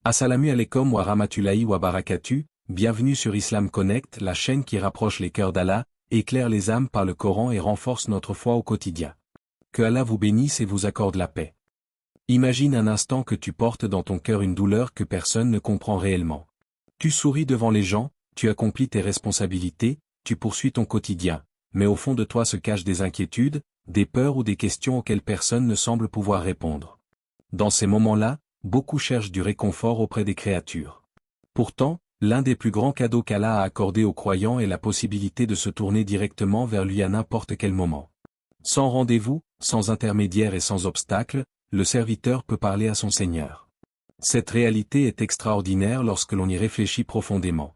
Assalamu alaikum wa rahmatullahi wa barakatuh, bienvenue sur Islam Connect, la chaîne qui rapproche les cœurs d'Allah, éclaire les âmes par le Coran et renforce notre foi au quotidien. Que Allah vous bénisse et vous accorde la paix. Imagine un instant que tu portes dans ton cœur une douleur que personne ne comprend réellement. Tu souris devant les gens, tu accomplis tes responsabilités, tu poursuis ton quotidien, mais au fond de toi se cachent des inquiétudes, des peurs ou des questions auxquelles personne ne semble pouvoir répondre. Dans ces moments-là, beaucoup cherchent du réconfort auprès des créatures. Pourtant, l'un des plus grands cadeaux qu'Allah a accordé aux croyants est la possibilité de se tourner directement vers lui à n'importe quel moment. Sans rendez-vous, sans intermédiaire et sans obstacle, le serviteur peut parler à son Seigneur. Cette réalité est extraordinaire lorsque l'on y réfléchit profondément.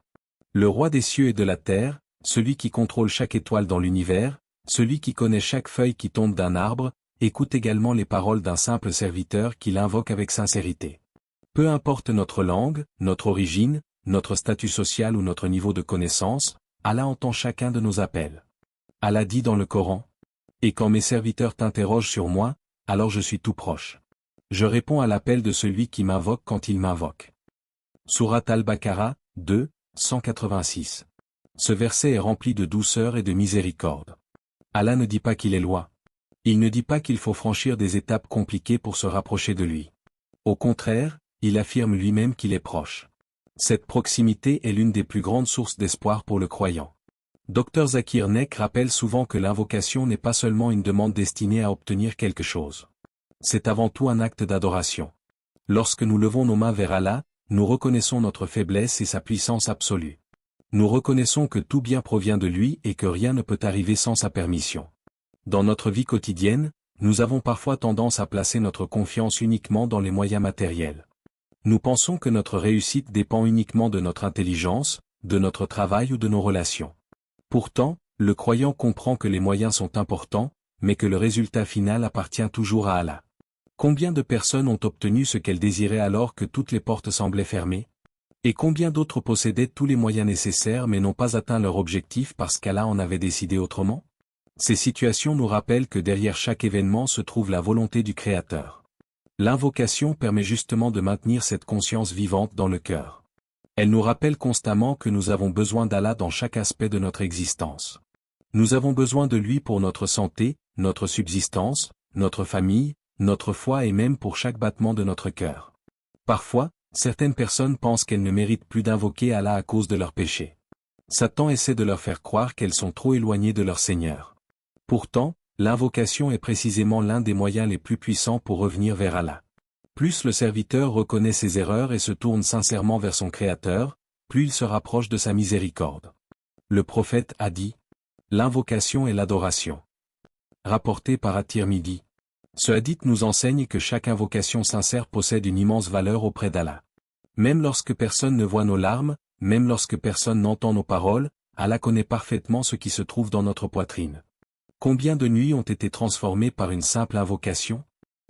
Le roi des cieux et de la terre, celui qui contrôle chaque étoile dans l'univers, celui qui connaît chaque feuille qui tombe d'un arbre, écoute également les paroles d'un simple serviteur qui l'invoque avec sincérité. Peu importe notre langue, notre origine, notre statut social ou notre niveau de connaissance, Allah entend chacun de nos appels. Allah dit dans le Coran : « Et quand mes serviteurs t'interrogent sur moi, alors je suis tout proche. Je réponds à l'appel de celui qui m'invoque quand il m'invoque. » Sourate Al-Baqarah, 2, 186. Ce verset est rempli de douceur et de miséricorde. Allah ne dit pas qu'il est loin. Il ne dit pas qu'il faut franchir des étapes compliquées pour se rapprocher de lui. Au contraire, il affirme lui-même qu'il est proche. Cette proximité est l'une des plus grandes sources d'espoir pour le croyant. Dr Zakir Naik rappelle souvent que l'invocation n'est pas seulement une demande destinée à obtenir quelque chose. C'est avant tout un acte d'adoration. Lorsque nous levons nos mains vers Allah, nous reconnaissons notre faiblesse et sa puissance absolue. Nous reconnaissons que tout bien provient de lui et que rien ne peut arriver sans sa permission. Dans notre vie quotidienne, nous avons parfois tendance à placer notre confiance uniquement dans les moyens matériels. Nous pensons que notre réussite dépend uniquement de notre intelligence, de notre travail ou de nos relations. Pourtant, le croyant comprend que les moyens sont importants, mais que le résultat final appartient toujours à Allah. Combien de personnes ont obtenu ce qu'elles désiraient alors que toutes les portes semblaient fermées? Et combien d'autres possédaient tous les moyens nécessaires mais n'ont pas atteint leur objectif parce qu'Allah en avait décidé autrement? Ces situations nous rappellent que derrière chaque événement se trouve la volonté du Créateur. L'invocation permet justement de maintenir cette conscience vivante dans le cœur. Elle nous rappelle constamment que nous avons besoin d'Allah dans chaque aspect de notre existence. Nous avons besoin de lui pour notre santé, notre subsistance, notre famille, notre foi et même pour chaque battement de notre cœur. Parfois, certaines personnes pensent qu'elles ne méritent plus d'invoquer Allah à cause de leurs péchés. Satan essaie de leur faire croire qu'elles sont trop éloignées de leur Seigneur. Pourtant, l'invocation est précisément l'un des moyens les plus puissants pour revenir vers Allah. Plus le serviteur reconnaît ses erreurs et se tourne sincèrement vers son Créateur, plus il se rapproche de sa miséricorde. Le prophète a dit : « L'invocation est l'adoration. » Rapporté par At-Tirmidhi. Ce hadith nous enseigne que chaque invocation sincère possède une immense valeur auprès d'Allah. Même lorsque personne ne voit nos larmes, même lorsque personne n'entend nos paroles, Allah connaît parfaitement ce qui se trouve dans notre poitrine. Combien de nuits ont été transformées par une simple invocation?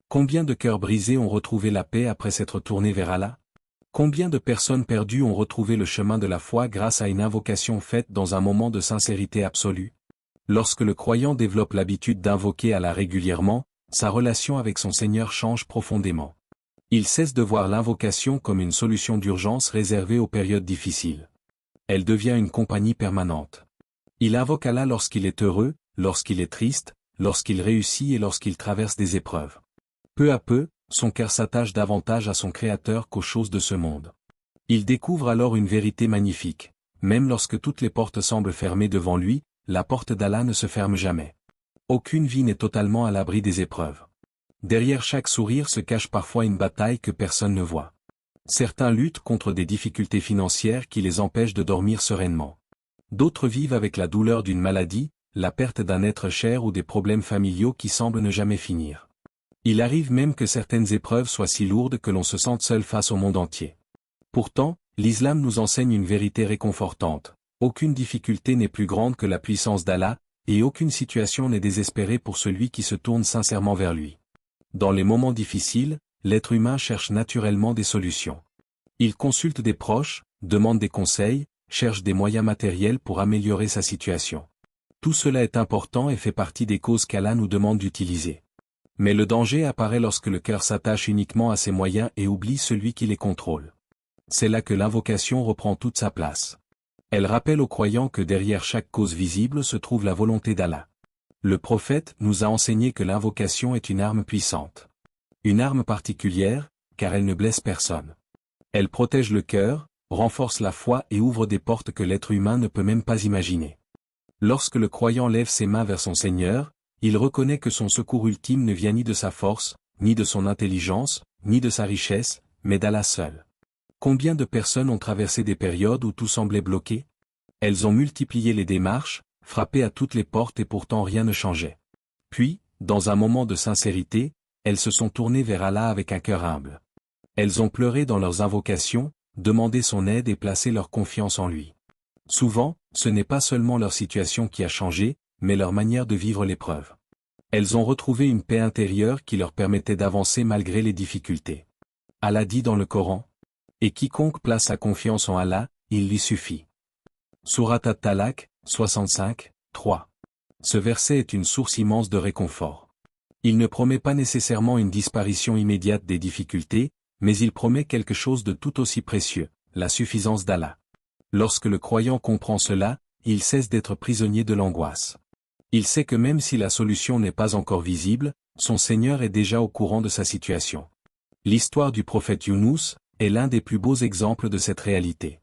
Combien de cœurs brisés ont retrouvé la paix après s'être tournés vers Allah? Combien de personnes perdues ont retrouvé le chemin de la foi grâce à une invocation faite dans un moment de sincérité absolue? Lorsque le croyant développe l'habitude d'invoquer Allah régulièrement, sa relation avec son Seigneur change profondément. Il cesse de voir l'invocation comme une solution d'urgence réservée aux périodes difficiles. Elle devient une compagnie permanente. Il invoque Allah lorsqu'il est heureux, lorsqu'il est triste, lorsqu'il réussit et lorsqu'il traverse des épreuves. Peu à peu, son cœur s'attache davantage à son Créateur qu'aux choses de ce monde. Il découvre alors une vérité magnifique. Même lorsque toutes les portes semblent fermées devant lui, la porte d'Allah ne se ferme jamais. Aucune vie n'est totalement à l'abri des épreuves. Derrière chaque sourire se cache parfois une bataille que personne ne voit. Certains luttent contre des difficultés financières qui les empêchent de dormir sereinement. D'autres vivent avec la douleur d'une maladie, la perte d'un être cher ou des problèmes familiaux qui semblent ne jamais finir. Il arrive même que certaines épreuves soient si lourdes que l'on se sente seul face au monde entier. Pourtant, l'islam nous enseigne une vérité réconfortante. Aucune difficulté n'est plus grande que la puissance d'Allah, et aucune situation n'est désespérée pour celui qui se tourne sincèrement vers lui. Dans les moments difficiles, l'être humain cherche naturellement des solutions. Il consulte des proches, demande des conseils, cherche des moyens matériels pour améliorer sa situation. Tout cela est important et fait partie des causes qu'Allah nous demande d'utiliser. Mais le danger apparaît lorsque le cœur s'attache uniquement à ses moyens et oublie celui qui les contrôle. C'est là que l'invocation reprend toute sa place. Elle rappelle aux croyants que derrière chaque cause visible se trouve la volonté d'Allah. Le prophète nous a enseigné que l'invocation est une arme puissante. Une arme particulière, car elle ne blesse personne. Elle protège le cœur, renforce la foi et ouvre des portes que l'être humain ne peut même pas imaginer. Lorsque le croyant lève ses mains vers son Seigneur, il reconnaît que son secours ultime ne vient ni de sa force, ni de son intelligence, ni de sa richesse, mais d'Allah seul. Combien de personnes ont traversé des périodes où tout semblait bloqué? Elles ont multiplié les démarches, frappé à toutes les portes et pourtant rien ne changeait. Puis, dans un moment de sincérité, elles se sont tournées vers Allah avec un cœur humble. Elles ont pleuré dans leurs invocations, demandé son aide et placé leur confiance en lui. Souvent, ce n'est pas seulement leur situation qui a changé, mais leur manière de vivre l'épreuve. Elles ont retrouvé une paix intérieure qui leur permettait d'avancer malgré les difficultés. Allah dit dans le Coran, « Et quiconque place sa confiance en Allah, il lui suffit. » Surat At-Talaq, 65, 3. Ce verset est une source immense de réconfort. Il ne promet pas nécessairement une disparition immédiate des difficultés, mais il promet quelque chose de tout aussi précieux, la suffisance d'Allah. Lorsque le croyant comprend cela, il cesse d'être prisonnier de l'angoisse. Il sait que même si la solution n'est pas encore visible, son Seigneur est déjà au courant de sa situation. L'histoire du prophète Younous est l'un des plus beaux exemples de cette réalité.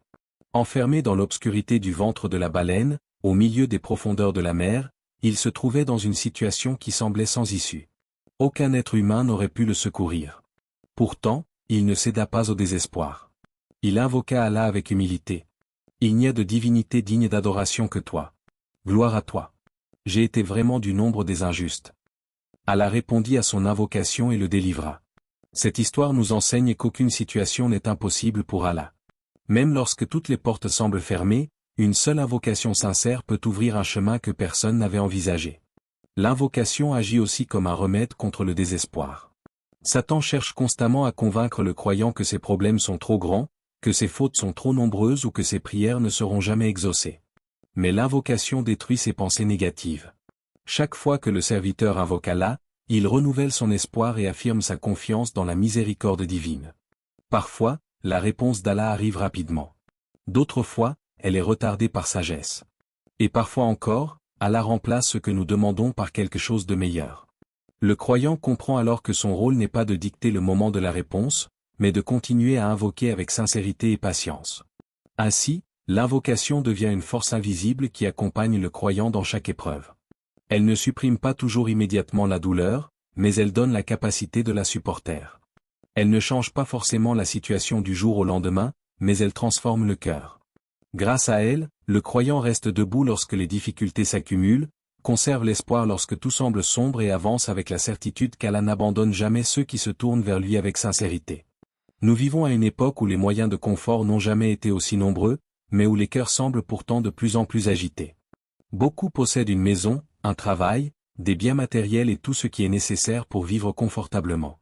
Enfermé dans l'obscurité du ventre de la baleine, au milieu des profondeurs de la mer, il se trouvait dans une situation qui semblait sans issue. Aucun être humain n'aurait pu le secourir. Pourtant, il ne céda pas au désespoir. Il invoqua Allah avec humilité. « Il n'y a de divinité digne d'adoration que toi. Gloire à toi. J'ai été vraiment du nombre des injustes. » Allah répondit à son invocation et le délivra. Cette histoire nous enseigne qu'aucune situation n'est impossible pour Allah. Même lorsque toutes les portes semblent fermées, une seule invocation sincère peut ouvrir un chemin que personne n'avait envisagé. L'invocation agit aussi comme un remède contre le désespoir. Satan cherche constamment à convaincre le croyant que ses problèmes sont trop grands, que ses fautes sont trop nombreuses ou que ses prières ne seront jamais exaucées. Mais l'invocation détruit ces pensées négatives. Chaque fois que le serviteur invoque Allah, il renouvelle son espoir et affirme sa confiance dans la miséricorde divine. Parfois, la réponse d'Allah arrive rapidement. D'autres fois, elle est retardée par sagesse. Et parfois encore, Allah remplace ce que nous demandons par quelque chose de meilleur. Le croyant comprend alors que son rôle n'est pas de dicter le moment de la réponse, mais de continuer à invoquer avec sincérité et patience. Ainsi, l'invocation devient une force invisible qui accompagne le croyant dans chaque épreuve. Elle ne supprime pas toujours immédiatement la douleur, mais elle donne la capacité de la supporter. Elle ne change pas forcément la situation du jour au lendemain, mais elle transforme le cœur. Grâce à elle, le croyant reste debout lorsque les difficultés s'accumulent, conserve l'espoir lorsque tout semble sombre et avance avec la certitude qu'Allah n'abandonne jamais ceux qui se tournent vers lui avec sincérité. Nous vivons à une époque où les moyens de confort n'ont jamais été aussi nombreux, mais où les cœurs semblent pourtant de plus en plus agités. Beaucoup possèdent une maison, un travail, des biens matériels et tout ce qui est nécessaire pour vivre confortablement.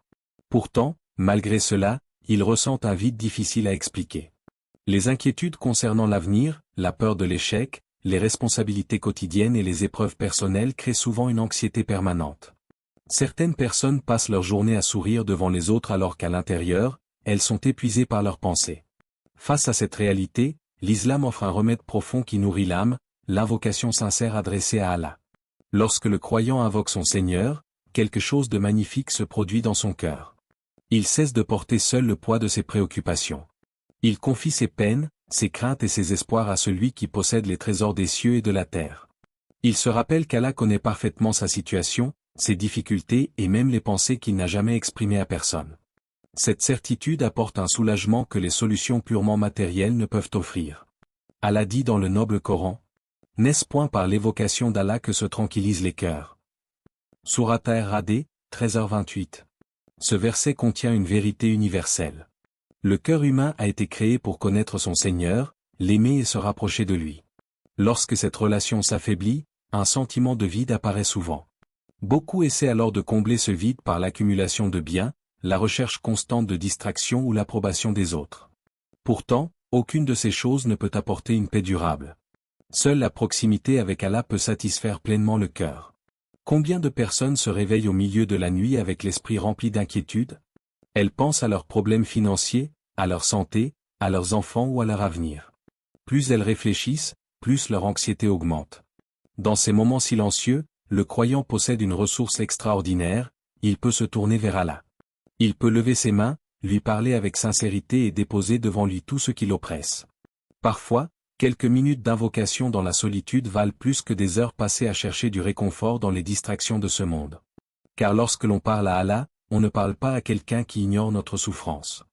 Pourtant, malgré cela, ils ressentent un vide difficile à expliquer. Les inquiétudes concernant l'avenir, la peur de l'échec, les responsabilités quotidiennes et les épreuves personnelles créent souvent une anxiété permanente. Certaines personnes passent leur journée à sourire devant les autres alors qu'à l'intérieur, elles sont épuisées par leurs pensées. Face à cette réalité, l'islam offre un remède profond qui nourrit l'âme, l'invocation sincère adressée à Allah. Lorsque le croyant invoque son Seigneur, quelque chose de magnifique se produit dans son cœur. Il cesse de porter seul le poids de ses préoccupations. Il confie ses peines, ses craintes et ses espoirs à celui qui possède les trésors des cieux et de la terre. Il se rappelle qu'Allah connaît parfaitement sa situation, ses difficultés et même les pensées qu'il n'a jamais exprimées à personne. Cette certitude apporte un soulagement que les solutions purement matérielles ne peuvent offrir. Allah dit dans le noble Coran, « N'est-ce point par l'évocation d'Allah que se tranquillisent les cœurs ?» Surat Ar-Ra'd, 13h28. Ce verset contient une vérité universelle. Le cœur humain a été créé pour connaître son Seigneur, l'aimer et se rapprocher de lui. Lorsque cette relation s'affaiblit, un sentiment de vide apparaît souvent. Beaucoup essaient alors de combler ce vide par l'accumulation de biens, la recherche constante de distraction ou l'approbation des autres. Pourtant, aucune de ces choses ne peut apporter une paix durable. Seule la proximité avec Allah peut satisfaire pleinement le cœur. Combien de personnes se réveillent au milieu de la nuit avec l'esprit rempli d'inquiétude? Elles pensent à leurs problèmes financiers, à leur santé, à leurs enfants ou à leur avenir. Plus elles réfléchissent, plus leur anxiété augmente. Dans ces moments silencieux, le croyant possède une ressource extraordinaire, il peut se tourner vers Allah. Il peut lever ses mains, lui parler avec sincérité et déposer devant lui tout ce qui l'oppresse. Parfois, quelques minutes d'invocation dans la solitude valent plus que des heures passées à chercher du réconfort dans les distractions de ce monde. Car lorsque l'on parle à Allah, on ne parle pas à quelqu'un qui ignore notre souffrance.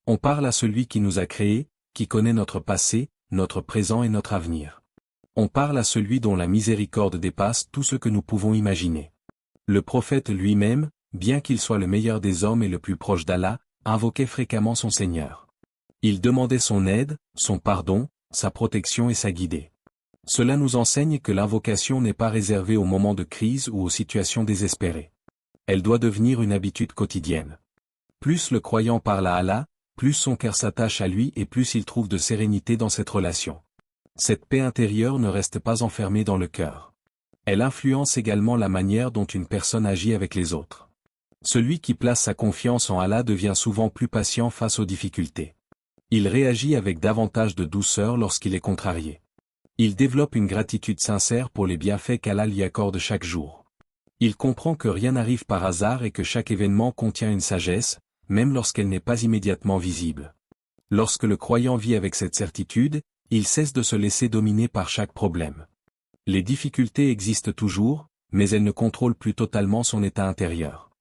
On parle à celui qui nous a créés, qui connaît notre passé, notre présent et notre avenir. On parle à celui dont la miséricorde dépasse tout ce que nous pouvons imaginer. Le prophète lui-même, bien qu'il soit le meilleur des hommes et le plus proche d'Allah, invoquait fréquemment son Seigneur. Il demandait son aide, son pardon, sa protection et sa guidée. Cela nous enseigne que l'invocation n'est pas réservée aux moments de crise ou aux situations désespérées. Elle doit devenir une habitude quotidienne. Plus le croyant parle à Allah, plus son cœur s'attache à lui et plus il trouve de sérénité dans cette relation. Cette paix intérieure ne reste pas enfermée dans le cœur. Elle influence également la manière dont une personne agit avec les autres. Celui qui place sa confiance en Allah devient souvent plus patient face aux difficultés. Il réagit avec davantage de douceur lorsqu'il est contrarié. Il développe une gratitude sincère pour les bienfaits qu'Allah lui accorde chaque jour. Il comprend que rien n'arrive par hasard et que chaque événement contient une sagesse, même lorsqu'elle n'est pas immédiatement visible. Lorsque le croyant vit avec cette certitude, il cesse de se laisser dominer par chaque problème. Les difficultés existent toujours, mais elles ne contrôlent plus totalement son état intérieur.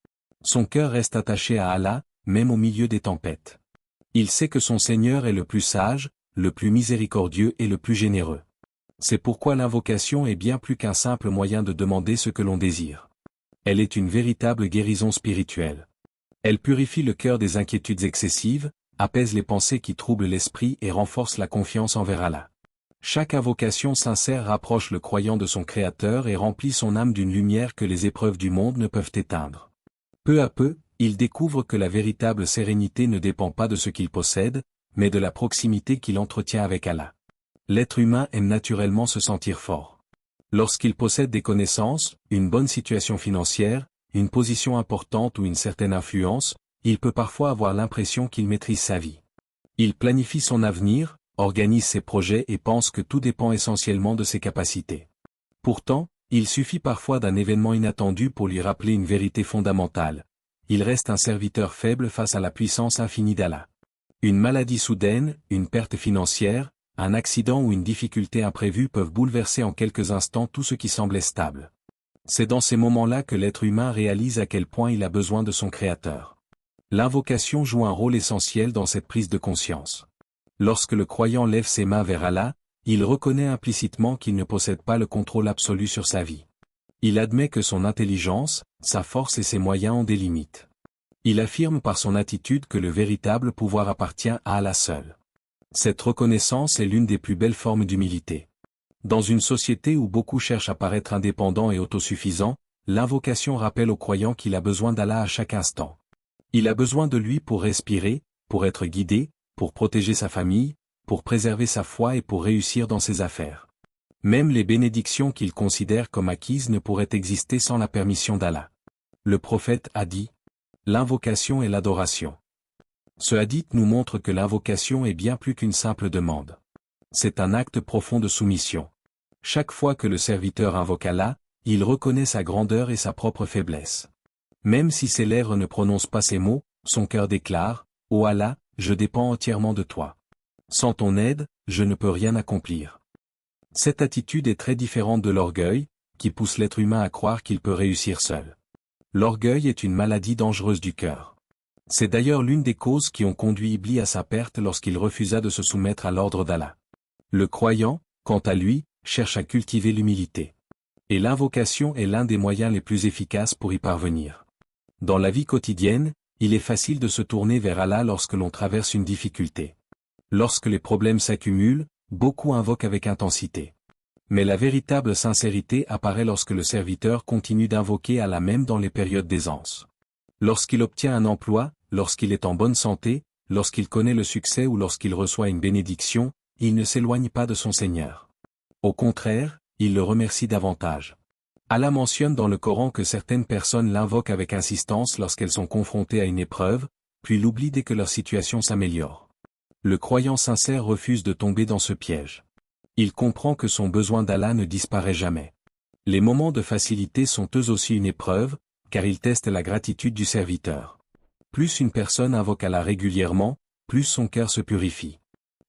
Son cœur reste attaché à Allah, même au milieu des tempêtes. Il sait que son Seigneur est le plus sage, le plus miséricordieux et le plus généreux. C'est pourquoi l'invocation est bien plus qu'un simple moyen de demander ce que l'on désire. Elle est une véritable guérison spirituelle. Elle purifie le cœur des inquiétudes excessives, apaise les pensées qui troublent l'esprit et renforce la confiance envers Allah. Chaque invocation sincère rapproche le croyant de son Créateur et remplit son âme d'une lumière que les épreuves du monde ne peuvent éteindre. Peu à peu, il découvre que la véritable sérénité ne dépend pas de ce qu'il possède, mais de la proximité qu'il entretient avec Allah. L'être humain aime naturellement se sentir fort. Lorsqu'il possède des connaissances, une bonne situation financière, une position importante ou une certaine influence, il peut parfois avoir l'impression qu'il maîtrise sa vie. Il planifie son avenir, organise ses projets et pense que tout dépend essentiellement de ses capacités. Pourtant, il suffit parfois d'un événement inattendu pour lui rappeler une vérité fondamentale. Il reste un serviteur faible face à la puissance infinie d'Allah. Une maladie soudaine, une perte financière, un accident ou une difficulté imprévue peuvent bouleverser en quelques instants tout ce qui semblait stable. C'est dans ces moments-là que l'être humain réalise à quel point il a besoin de son Créateur. L'invocation joue un rôle essentiel dans cette prise de conscience. Lorsque le croyant lève ses mains vers Allah, il reconnaît implicitement qu'il ne possède pas le contrôle absolu sur sa vie. Il admet que son intelligence, sa force et ses moyens ont des limites. Il affirme par son attitude que le véritable pouvoir appartient à Allah seul. Cette reconnaissance est l'une des plus belles formes d'humilité. Dans une société où beaucoup cherchent à paraître indépendants et autosuffisants, l'invocation rappelle au croyant qu'il a besoin d'Allah à chaque instant. Il a besoin de lui pour respirer, pour être guidé, pour protéger sa famille, pour préserver sa foi et pour réussir dans ses affaires. Même les bénédictions qu'il considère comme acquises ne pourraient exister sans la permission d'Allah. Le prophète a dit : l'invocation et l'adoration. Ce hadith nous montre que l'invocation est bien plus qu'une simple demande. C'est un acte profond de soumission. Chaque fois que le serviteur invoque Allah, il reconnaît sa grandeur et sa propre faiblesse. Même si ses lèvres ne prononcent pas ces mots, son cœur déclare : Ô Allah, je dépends entièrement de toi. Sans ton aide, je ne peux rien accomplir. Cette attitude est très différente de l'orgueil, qui pousse l'être humain à croire qu'il peut réussir seul. L'orgueil est une maladie dangereuse du cœur. C'est d'ailleurs l'une des causes qui ont conduit Iblis à sa perte lorsqu'il refusa de se soumettre à l'ordre d'Allah. Le croyant, quant à lui, cherche à cultiver l'humilité. Et l'invocation est l'un des moyens les plus efficaces pour y parvenir. Dans la vie quotidienne, il est facile de se tourner vers Allah lorsque l'on traverse une difficulté. Lorsque les problèmes s'accumulent, beaucoup invoquent avec intensité. Mais la véritable sincérité apparaît lorsque le serviteur continue d'invoquer Allah même dans les périodes d'aisance. Lorsqu'il obtient un emploi, lorsqu'il est en bonne santé, lorsqu'il connaît le succès ou lorsqu'il reçoit une bénédiction, il ne s'éloigne pas de son Seigneur. Au contraire, il le remercie davantage. Allah mentionne dans le Coran que certaines personnes l'invoquent avec insistance lorsqu'elles sont confrontées à une épreuve, puis l'oublient dès que leur situation s'améliore. Le croyant sincère refuse de tomber dans ce piège. Il comprend que son besoin d'Allah ne disparaît jamais. Les moments de facilité sont eux aussi une épreuve, car ils testent la gratitude du serviteur. Plus une personne invoque Allah régulièrement, plus son cœur se purifie.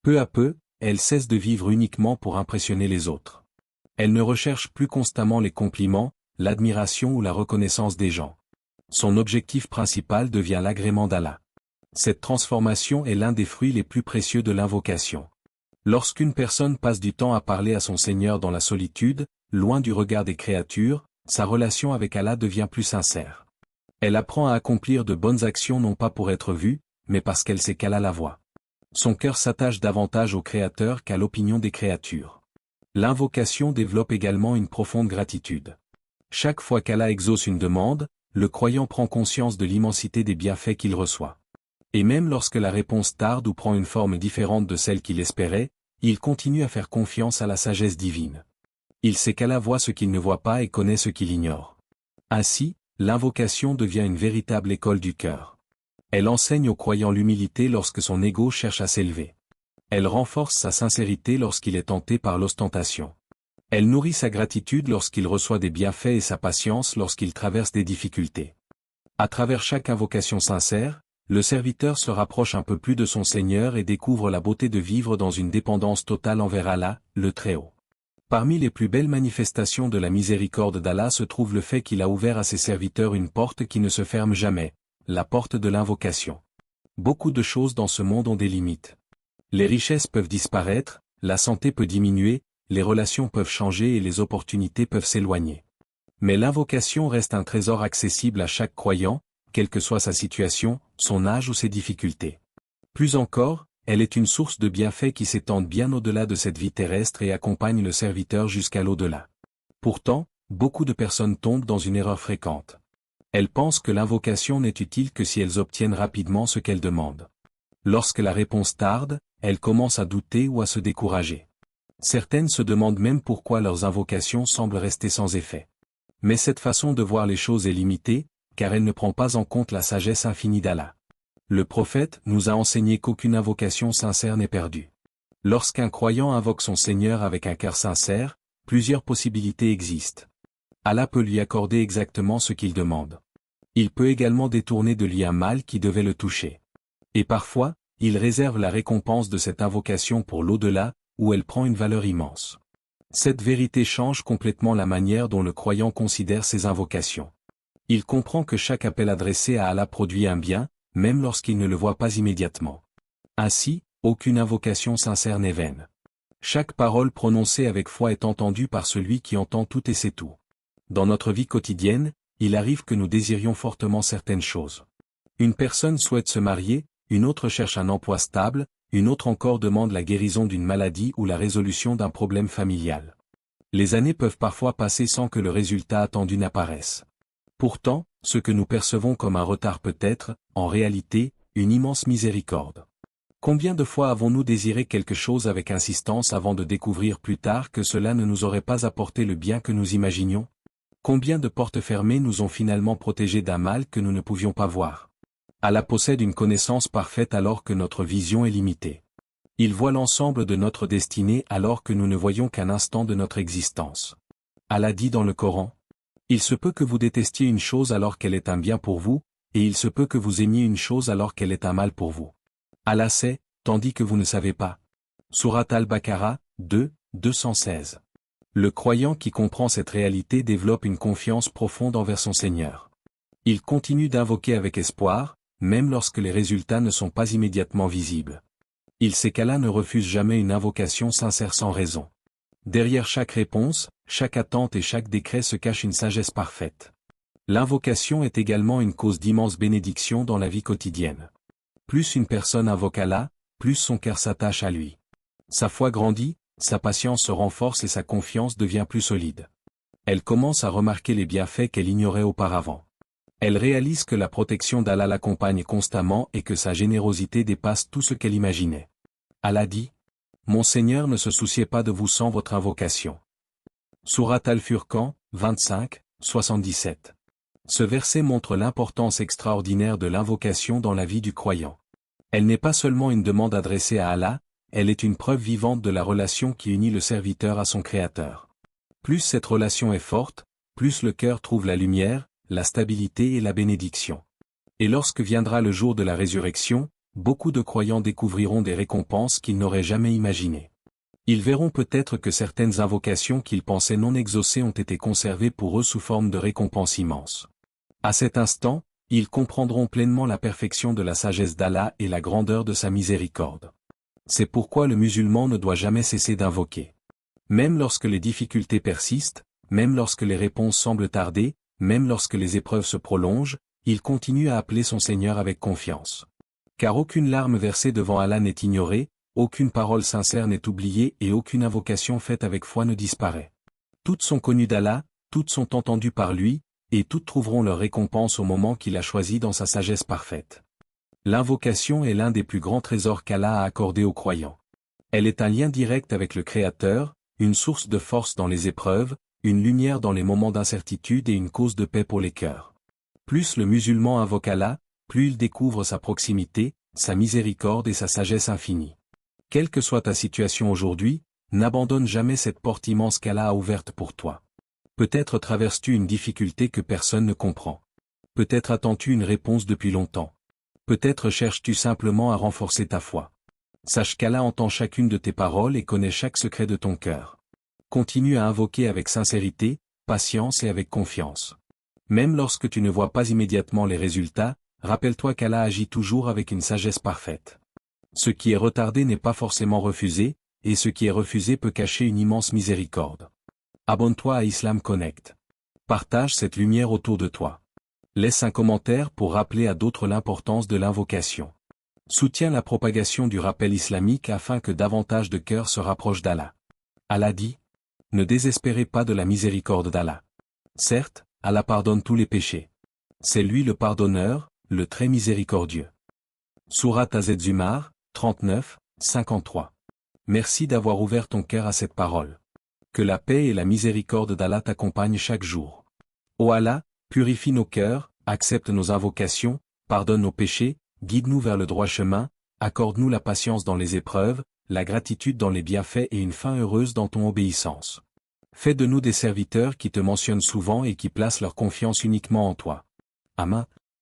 Peu à peu, elle cesse de vivre uniquement pour impressionner les autres. Elle ne recherche plus constamment les compliments, l'admiration ou la reconnaissance des gens. Son objectif principal devient l'agrément d'Allah. Cette transformation est l'un des fruits les plus précieux de l'invocation. Lorsqu'une personne passe du temps à parler à son Seigneur dans la solitude, loin du regard des créatures, sa relation avec Allah devient plus sincère. Elle apprend à accomplir de bonnes actions non pas pour être vue, mais parce qu'elle sait qu'Allah la voit. Son cœur s'attache davantage au Créateur qu'à l'opinion des créatures. L'invocation développe également une profonde gratitude. Chaque fois qu'Allah exauce une demande, le croyant prend conscience de l'immensité des bienfaits qu'il reçoit. Et même lorsque la réponse tarde ou prend une forme différente de celle qu'il espérait, il continue à faire confiance à la sagesse divine. Il sait qu'Allah voit ce qu'il ne voit pas et connaît ce qu'il ignore. Ainsi, l'invocation devient une véritable école du cœur. Elle enseigne au croyant l'humilité lorsque son ego cherche à s'élever. Elle renforce sa sincérité lorsqu'il est tenté par l'ostentation. Elle nourrit sa gratitude lorsqu'il reçoit des bienfaits et sa patience lorsqu'il traverse des difficultés. À travers chaque invocation sincère, le serviteur se rapproche un peu plus de son Seigneur et découvre la beauté de vivre dans une dépendance totale envers Allah, le Très-Haut. Parmi les plus belles manifestations de la miséricorde d'Allah se trouve le fait qu'il a ouvert à ses serviteurs une porte qui ne se ferme jamais, la porte de l'invocation. Beaucoup de choses dans ce monde ont des limites. Les richesses peuvent disparaître, la santé peut diminuer, les relations peuvent changer et les opportunités peuvent s'éloigner. Mais l'invocation reste un trésor accessible à chaque croyant, quelle que soit sa situation, son âge ou ses difficultés. Plus encore, elle est une source de bienfaits qui s'étendent bien au-delà de cette vie terrestre et accompagne le serviteur jusqu'à l'au-delà. Pourtant, beaucoup de personnes tombent dans une erreur fréquente. Elles pensent que l'invocation n'est utile que si elles obtiennent rapidement ce qu'elles demandent. Lorsque la réponse tarde, elles commencent à douter ou à se décourager. Certaines se demandent même pourquoi leurs invocations semblent rester sans effet. Mais cette façon de voir les choses est limitée, car elle ne prend pas en compte la sagesse infinie d'Allah. Le prophète nous a enseigné qu'aucune invocation sincère n'est perdue. Lorsqu'un croyant invoque son Seigneur avec un cœur sincère, plusieurs possibilités existent. Allah peut lui accorder exactement ce qu'il demande. Il peut également détourner de lui un mal qui devait le toucher. Et parfois, il réserve la récompense de cette invocation pour l'au-delà, où elle prend une valeur immense. Cette vérité change complètement la manière dont le croyant considère ses invocations. Il comprend que chaque appel adressé à Allah produit un bien, même lorsqu'il ne le voit pas immédiatement. Ainsi, aucune invocation sincère n'est vaine. Chaque parole prononcée avec foi est entendue par celui qui entend tout et sait tout. Dans notre vie quotidienne, il arrive que nous désirions fortement certaines choses. Une personne souhaite se marier, une autre cherche un emploi stable, une autre encore demande la guérison d'une maladie ou la résolution d'un problème familial. Les années peuvent parfois passer sans que le résultat attendu n'apparaisse. Pourtant, ce que nous percevons comme un retard peut être, en réalité, une immense miséricorde. Combien de fois avons-nous désiré quelque chose avec insistance avant de découvrir plus tard que cela ne nous aurait pas apporté le bien que nous imaginions? Combien de portes fermées nous ont finalement protégés d'un mal que nous ne pouvions pas voir? Allah possède une connaissance parfaite alors que notre vision est limitée. Il voit l'ensemble de notre destinée alors que nous ne voyons qu'un instant de notre existence. Allah dit dans le Coran: il se peut que vous détestiez une chose alors qu'elle est un bien pour vous, et il se peut que vous aimiez une chose alors qu'elle est un mal pour vous. Allah sait, tandis que vous ne savez pas. Sourate Al-Baqarah, 2, 216. Le croyant qui comprend cette réalité développe une confiance profonde envers son Seigneur. Il continue d'invoquer avec espoir, même lorsque les résultats ne sont pas immédiatement visibles. Il sait qu'Allah ne refuse jamais une invocation sincère sans raison. Derrière chaque réponse, chaque attente et chaque décret se cache une sagesse parfaite. L'invocation est également une cause d'immense bénédiction dans la vie quotidienne. Plus une personne invoque Allah, plus son cœur s'attache à lui. Sa foi grandit, sa patience se renforce et sa confiance devient plus solide. Elle commence à remarquer les bienfaits qu'elle ignorait auparavant. Elle réalise que la protection d'Allah l'accompagne constamment et que sa générosité dépasse tout ce qu'elle imaginait. Allah dit: mon Seigneur ne se souciait pas de vous sans votre invocation. Sourate Al-Furqan, 25, 77. Ce verset montre l'importance extraordinaire de l'invocation dans la vie du croyant. Elle n'est pas seulement une demande adressée à Allah, elle est une preuve vivante de la relation qui unit le serviteur à son Créateur. Plus cette relation est forte, plus le cœur trouve la lumière, la stabilité et la bénédiction. Et lorsque viendra le jour de la résurrection, beaucoup de croyants découvriront des récompenses qu'ils n'auraient jamais imaginées. Ils verront peut-être que certaines invocations qu'ils pensaient non exaucées ont été conservées pour eux sous forme de récompenses immenses. À cet instant, ils comprendront pleinement la perfection de la sagesse d'Allah et la grandeur de sa miséricorde. C'est pourquoi le musulman ne doit jamais cesser d'invoquer. Même lorsque les difficultés persistent, même lorsque les réponses semblent tarder, même lorsque les épreuves se prolongent, il continue à appeler son Seigneur avec confiance. Car aucune larme versée devant Allah n'est ignorée, aucune parole sincère n'est oubliée et aucune invocation faite avec foi ne disparaît. Toutes sont connues d'Allah, toutes sont entendues par lui, et toutes trouveront leur récompense au moment qu'il a choisi dans sa sagesse parfaite. L'invocation est l'un des plus grands trésors qu'Allah a accordé aux croyants. Elle est un lien direct avec le Créateur, une source de force dans les épreuves, une lumière dans les moments d'incertitude et une cause de paix pour les cœurs. Plus le musulman invoque Allah, plus il découvre sa proximité, sa miséricorde et sa sagesse infinie. Quelle que soit ta situation aujourd'hui, n'abandonne jamais cette porte immense qu'Allah a ouverte pour toi. Peut-être traverses-tu une difficulté que personne ne comprend. Peut-être attends-tu une réponse depuis longtemps. Peut-être cherches-tu simplement à renforcer ta foi. Sache qu'Allah entend chacune de tes paroles et connaît chaque secret de ton cœur. Continue à invoquer avec sincérité, patience et avec confiance. Même lorsque tu ne vois pas immédiatement les résultats, rappelle-toi qu'Allah agit toujours avec une sagesse parfaite. Ce qui est retardé n'est pas forcément refusé, et ce qui est refusé peut cacher une immense miséricorde. Abonne-toi à Islam Connect. Partage cette lumière autour de toi. Laisse un commentaire pour rappeler à d'autres l'importance de l'invocation. Soutiens la propagation du rappel islamique afin que davantage de cœurs se rapprochent d'Allah. Allah dit : ne désespérez pas de la miséricorde d'Allah. Certes, Allah pardonne tous les péchés. C'est lui le pardonneur, le très miséricordieux. Sourate Az-Zumar, 39, 53. Merci d'avoir ouvert ton cœur à cette parole. Que la paix et la miséricorde d'Allah t'accompagnent chaque jour. Ô Allah, purifie nos cœurs, accepte nos invocations, pardonne nos péchés, guide-nous vers le droit chemin, accorde-nous la patience dans les épreuves, la gratitude dans les bienfaits et une fin heureuse dans ton obéissance. Fais de nous des serviteurs qui te mentionnent souvent et qui placent leur confiance uniquement en toi. Amen.